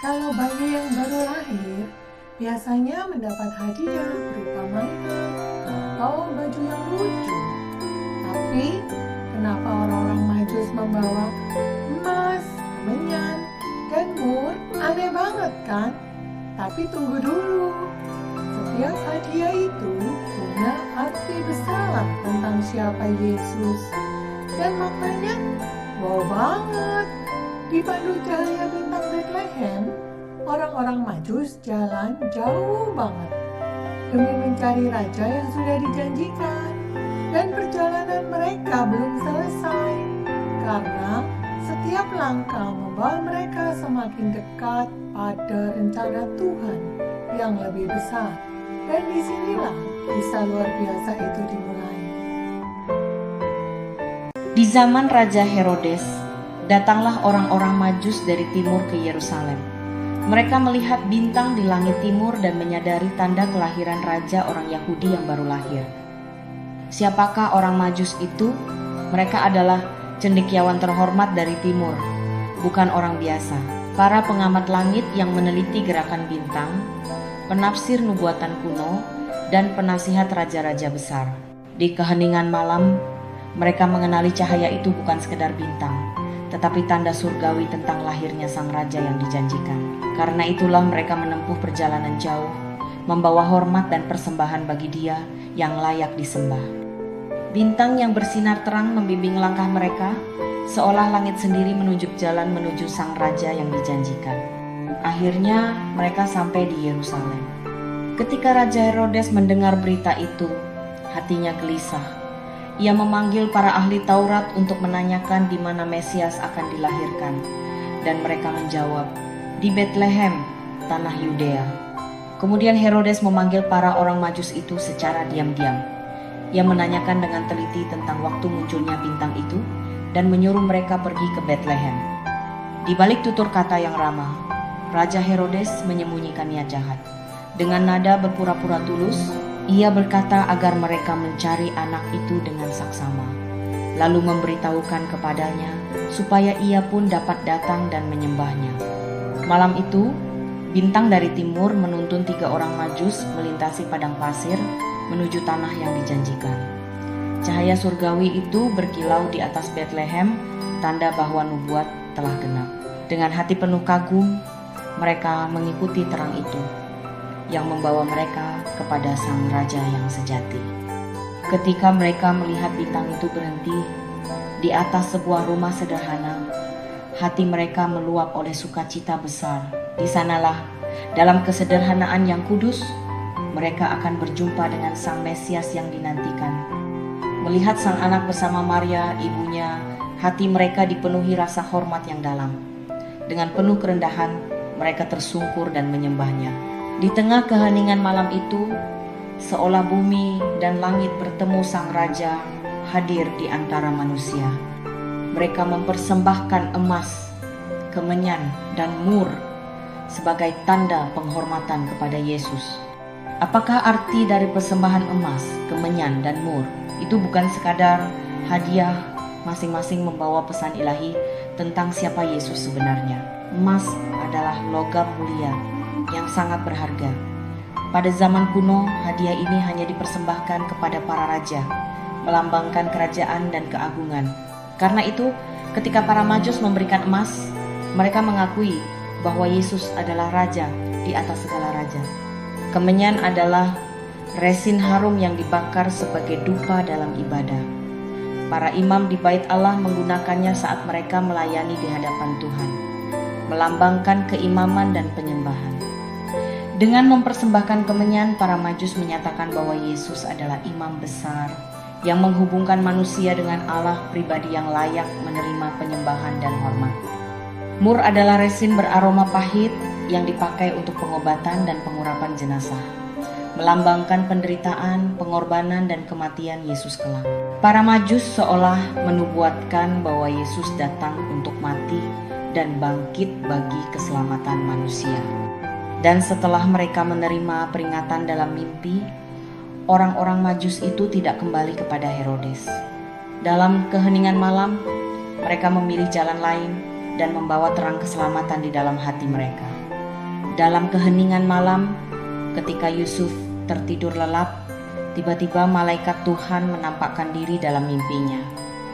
Kalau bayi yang baru lahir biasanya mendapat hadiah berupa mainan atau baju yang lucu. Tapi kenapa orang-orang Majus membawa emas, kemenyan, dan mur? Aneh banget kan? Tapi tunggu dulu. Setiap hadiah itu punya arti besar tentang siapa Yesus. Dan maknanya wow banget. Di Pandu Cahaya Bintang Bethlehem, orang-orang Majus jalan jauh banget demi mencari raja yang sudah dijanjikan. Dan perjalanan mereka belum selesai karena setiap langkah membawa mereka semakin dekat pada rencana Tuhan yang lebih besar. Dan disinilah kisah luar biasa itu dimulai. Di zaman Raja Herodes, datanglah orang-orang Majus dari timur ke Yerusalem. Mereka melihat bintang di langit timur dan menyadari tanda kelahiran raja orang Yahudi yang baru lahir. Siapakah orang Majus itu? Mereka adalah cendekiawan terhormat dari timur, bukan orang biasa. Para pengamat langit yang meneliti gerakan bintang, penafsir nubuatan kuno, dan penasihat raja-raja besar. Di keheningan malam, mereka mengenali cahaya itu bukan sekedar bintang, tetapi tanda surgawi tentang lahirnya sang raja yang dijanjikan. Karena itulah mereka menempuh perjalanan jauh, membawa hormat dan persembahan bagi Dia yang layak disembah. Bintang yang bersinar terang membimbing langkah mereka, seolah langit sendiri menunjuk jalan menuju sang raja yang dijanjikan. Akhirnya mereka sampai di Yerusalem. Ketika Raja Herodes mendengar berita itu, hatinya gelisah. Ia memanggil para ahli Taurat untuk menanyakan di mana Mesias akan dilahirkan. Dan mereka menjawab, di Bethlehem, tanah Yudea. Kemudian Herodes memanggil para orang Majus itu secara diam-diam. Ia menanyakan dengan teliti tentang waktu munculnya bintang itu dan menyuruh mereka pergi ke Bethlehem. Di balik tutur kata yang ramah, Raja Herodes menyembunyikan niat jahat. Dengan nada berpura-pura tulus, ia berkata agar mereka mencari anak itu dengan saksama, lalu memberitahukan kepadanya supaya ia pun dapat datang dan menyembahnya. Malam itu, bintang dari timur menuntun 3 orang Majus melintasi padang pasir menuju tanah yang dijanjikan. Cahaya surgawi itu berkilau di atas Bethlehem, tanda bahwa nubuat telah genap. Dengan hati penuh kagum, mereka mengikuti terang itu yang membawa mereka kepada sang raja yang sejati. Ketika mereka melihat bintang itu berhenti di atas sebuah rumah sederhana, hati mereka meluap oleh sukacita besar. Di sanalah, dalam kesederhanaan yang kudus, mereka akan berjumpa dengan sang Mesias yang dinantikan. Melihat sang anak bersama Maria, ibunya, hati mereka dipenuhi rasa hormat yang dalam. Dengan penuh kerendahan, mereka tersungkur dan menyembahnya. Di tengah keheningan malam itu, seolah bumi dan langit bertemu sang raja hadir di antara manusia. Mereka mempersembahkan emas, kemenyan, dan mur sebagai tanda penghormatan kepada Yesus. Apakah arti dari persembahan emas, kemenyan, dan mur? Itu bukan sekadar hadiah, masing-masing membawa pesan ilahi tentang siapa Yesus sebenarnya. Emas adalah logam mulia yang sangat berharga. Pada zaman kuno, hadiah ini hanya dipersembahkan kepada para raja, melambangkan kerajaan dan keagungan. Karena itu, ketika para Majus memberikan emas, mereka mengakui bahwa Yesus adalah raja di atas segala raja. Kemenyan adalah resin harum yang dibakar sebagai dupa dalam ibadah. Para imam di Bait Allah menggunakannya saat mereka melayani di hadapan Tuhan, melambangkan keimaman dan penyembahan. Dengan mempersembahkan kemenyan, para Majus menyatakan bahwa Yesus adalah imam besar yang menghubungkan manusia dengan Allah pribadi yang layak menerima penyembahan dan hormat. Mur adalah resin beraroma pahit yang dipakai untuk pengobatan dan pengurapan jenazah, melambangkan penderitaan, pengorbanan, dan kematian Yesus kelak. Para Majus seolah menubuatkan bahwa Yesus datang untuk mati dan bangkit bagi keselamatan manusia. Dan setelah mereka menerima peringatan dalam mimpi, orang-orang Majus itu tidak kembali kepada Herodes. Dalam keheningan malam, mereka memilih jalan lain dan membawa terang keselamatan di dalam hati mereka. Dalam keheningan malam, ketika Yusuf tertidur lelap, tiba-tiba malaikat Tuhan menampakkan diri dalam mimpinya.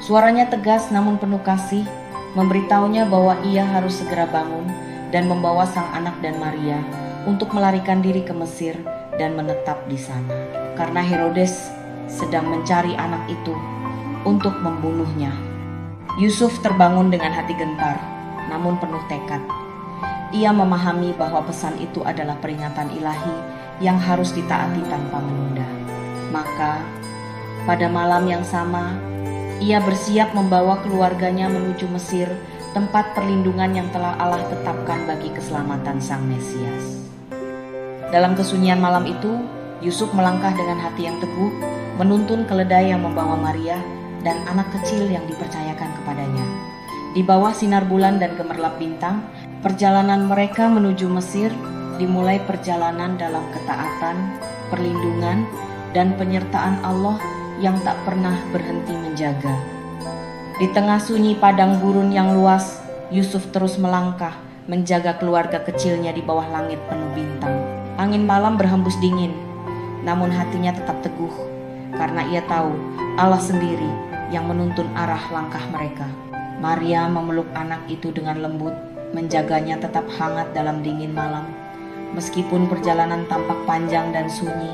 Suaranya tegas namun penuh kasih, memberitahunya bahwa ia harus segera bangun dan membawa sang anak dan Maria untuk melarikan diri ke Mesir dan menetap di sana. Karena Herodes sedang mencari anak itu untuk membunuhnya. Yusuf terbangun dengan hati gentar, namun penuh tekad. Ia memahami bahwa pesan itu adalah peringatan ilahi yang harus ditaati tanpa menunda. Maka, pada malam yang sama, ia bersiap membawa keluarganya menuju Mesir, tempat perlindungan yang telah Allah tetapkan bagi keselamatan Sang Mesias. Dalam kesunyian malam itu, Yusuf melangkah dengan hati yang teguh, menuntun keledai yang membawa Maria dan anak kecil yang dipercayakan kepadanya. Di bawah sinar bulan dan gemerlap bintang, perjalanan mereka menuju Mesir dimulai perjalanan dalam ketaatan, perlindungan, dan penyertaan Allah yang tak pernah berhenti menjaga. Di tengah sunyi padang gurun yang luas, Yusuf terus melangkah, menjaga keluarga kecilnya di bawah langit penuh bintang. Angin malam berhembus dingin, namun hatinya tetap teguh, karena ia tahu Allah sendiri yang menuntun arah langkah mereka. Maria memeluk anak itu dengan lembut, menjaganya tetap hangat dalam dingin malam. Meskipun perjalanan tampak panjang dan sunyi,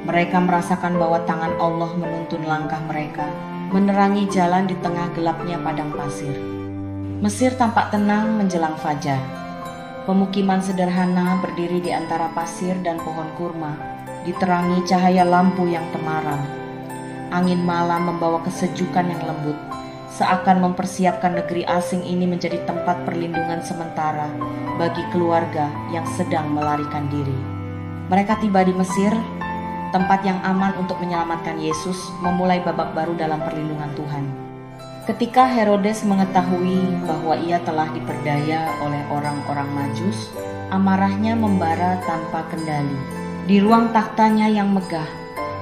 mereka merasakan bahwa tangan Allah menuntun langkah mereka, menerangi jalan di tengah gelapnya padang pasir. Mesir tampak tenang menjelang fajar. Pemukiman sederhana berdiri di antara pasir dan pohon kurma, diterangi cahaya lampu yang temaram. Angin malam membawa kesejukan yang lembut, seakan mempersiapkan negeri asing ini menjadi tempat perlindungan sementara bagi keluarga yang sedang melarikan diri. Mereka tiba di Mesir, tempat yang aman untuk menyelamatkan Yesus, memulai babak baru dalam perlindungan Tuhan. Ketika Herodes mengetahui bahwa ia telah diperdaya oleh orang-orang Majus, amarahnya membara tanpa kendali. Di ruang takhtanya yang megah,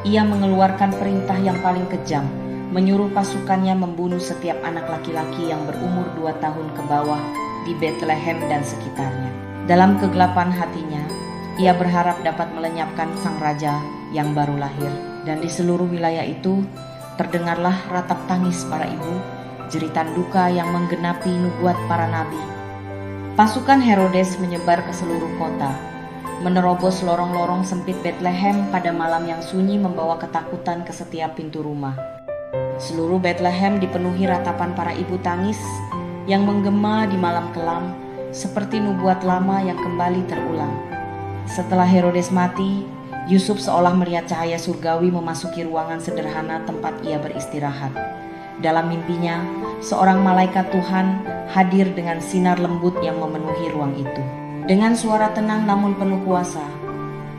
ia mengeluarkan perintah yang paling kejam, menyuruh pasukannya membunuh setiap anak laki-laki yang berumur 2 tahun ke bawah di Bethlehem dan sekitarnya. Dalam kegelapan hatinya, ia berharap dapat melenyapkan sang raja yang baru lahir. Dan di seluruh wilayah itu, terdengarlah ratap tangis para ibu, jeritan duka yang menggenapi nubuat para nabi. Pasukan Herodes menyebar ke seluruh kota, menerobos lorong-lorong sempit Bethlehem pada malam yang sunyi, membawa ketakutan ke setiap pintu rumah. Seluruh Bethlehem dipenuhi ratapan para ibu tangis yang menggema di malam kelam, seperti nubuat lama yang kembali terulang. Setelah Herodes mati, Yusuf seolah melihat cahaya surgawi memasuki ruangan sederhana tempat ia beristirahat. Dalam mimpinya, seorang malaikat Tuhan hadir dengan sinar lembut yang memenuhi ruang itu. Dengan suara tenang namun penuh kuasa,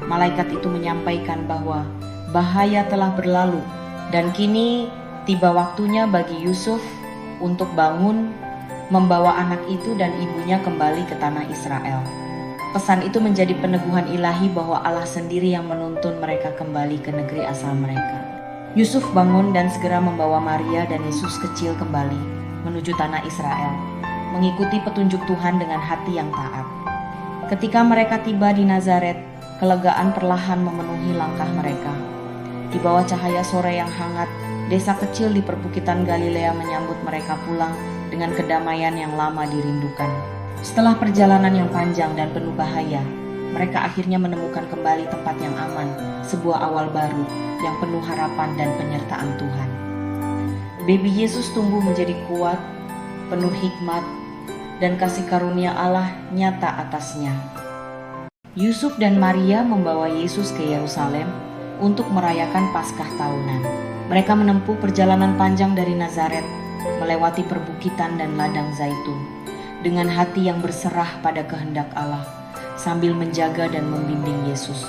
malaikat itu menyampaikan bahwa bahaya telah berlalu dan kini tiba waktunya bagi Yusuf untuk bangun, membawa anak itu dan ibunya kembali ke tanah Israel. Pesan itu menjadi peneguhan ilahi bahwa Allah sendiri yang menuntun mereka kembali ke negeri asal mereka. Yusuf bangun dan segera membawa Maria dan Yesus kecil kembali menuju tanah Israel, mengikuti petunjuk Tuhan dengan hati yang taat. Ketika mereka tiba di Nazaret, kelegaan perlahan memenuhi langkah mereka. Di bawah cahaya sore yang hangat, desa kecil di perbukitan Galilea menyambut mereka pulang dengan kedamaian yang lama dirindukan. Setelah perjalanan yang panjang dan penuh bahaya, mereka akhirnya menemukan kembali tempat yang aman, sebuah awal baru yang penuh harapan dan penyertaan Tuhan. Baby Yesus tumbuh menjadi kuat, penuh hikmat, dan kasih karunia Allah nyata atasnya. Yusuf dan Maria membawa Yesus ke Yerusalem untuk merayakan Paskah tahunan. Mereka menempuh perjalanan panjang dari Nazaret, melewati perbukitan dan ladang zaitun, dengan hati yang berserah pada kehendak Allah, sambil menjaga dan membimbing Yesus.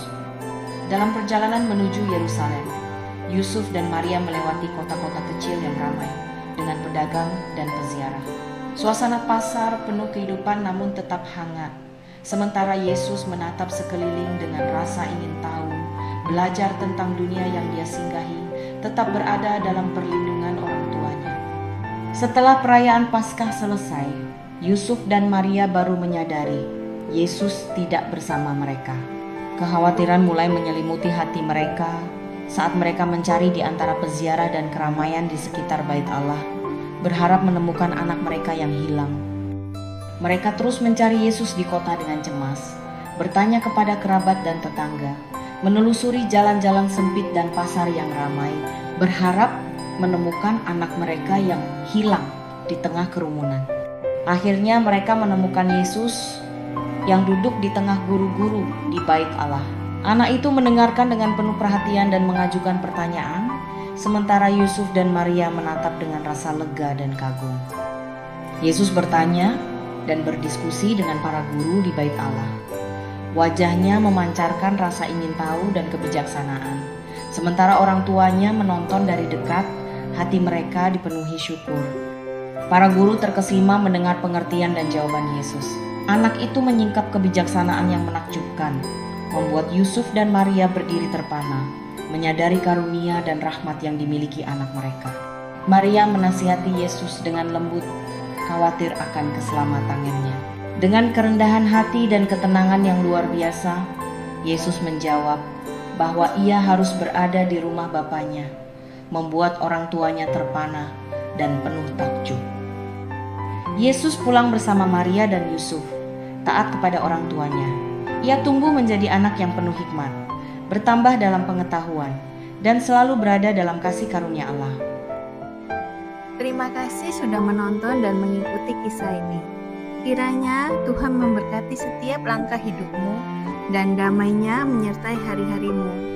Dalam perjalanan menuju Yerusalem, Yusuf dan Maria melewati kota-kota kecil yang ramai, dengan pedagang dan peziarah. Suasana pasar penuh kehidupan namun tetap hangat, sementara Yesus menatap sekeliling dengan rasa ingin tahu, belajar tentang dunia yang dia singgahi, tetap berada dalam perlindungan orang tuanya. Setelah perayaan Paskah selesai, Yusuf dan Maria baru menyadari Yesus tidak bersama mereka. Kekhawatiran mulai menyelimuti hati mereka saat mereka mencari di antara peziarah dan keramaian di sekitar Bait Allah, berharap menemukan anak mereka yang hilang. Mereka terus mencari Yesus di kota dengan cemas, bertanya kepada kerabat dan tetangga, menelusuri jalan-jalan sempit dan pasar yang ramai, berharap menemukan anak mereka yang hilang di tengah kerumunan. Akhirnya mereka menemukan Yesus yang duduk di tengah guru-guru di Bait Allah. Anak itu mendengarkan dengan penuh perhatian dan mengajukan pertanyaan, sementara Yusuf dan Maria menatap dengan rasa lega dan kagum. Yesus bertanya dan berdiskusi dengan para guru di Bait Allah. Wajahnya memancarkan rasa ingin tahu dan kebijaksanaan. Sementara orang tuanya menonton dari dekat, hati mereka dipenuhi syukur. Para guru terkesima mendengar pengertian dan jawaban Yesus. Anak itu menyingkap kebijaksanaan yang menakjubkan, membuat Yusuf dan Maria berdiri terpana, menyadari karunia dan rahmat yang dimiliki anak mereka. Maria menasihati Yesus dengan lembut, khawatir akan keselamatannya. Dengan kerendahan hati dan ketenangan yang luar biasa, Yesus menjawab bahwa ia harus berada di rumah Bapaknya, membuat orang tuanya terpana dan penuh takjub. Yesus pulang bersama Maria dan Yusuf, taat kepada orang tuanya. Ia tumbuh menjadi anak yang penuh hikmat, bertambah dalam pengetahuan, dan selalu berada dalam kasih karunia Allah. Terima kasih sudah menonton dan mengikuti kisah ini. Kiranya Tuhan memberkati setiap langkah hidupmu dan damai-Nya menyertai hari-harimu.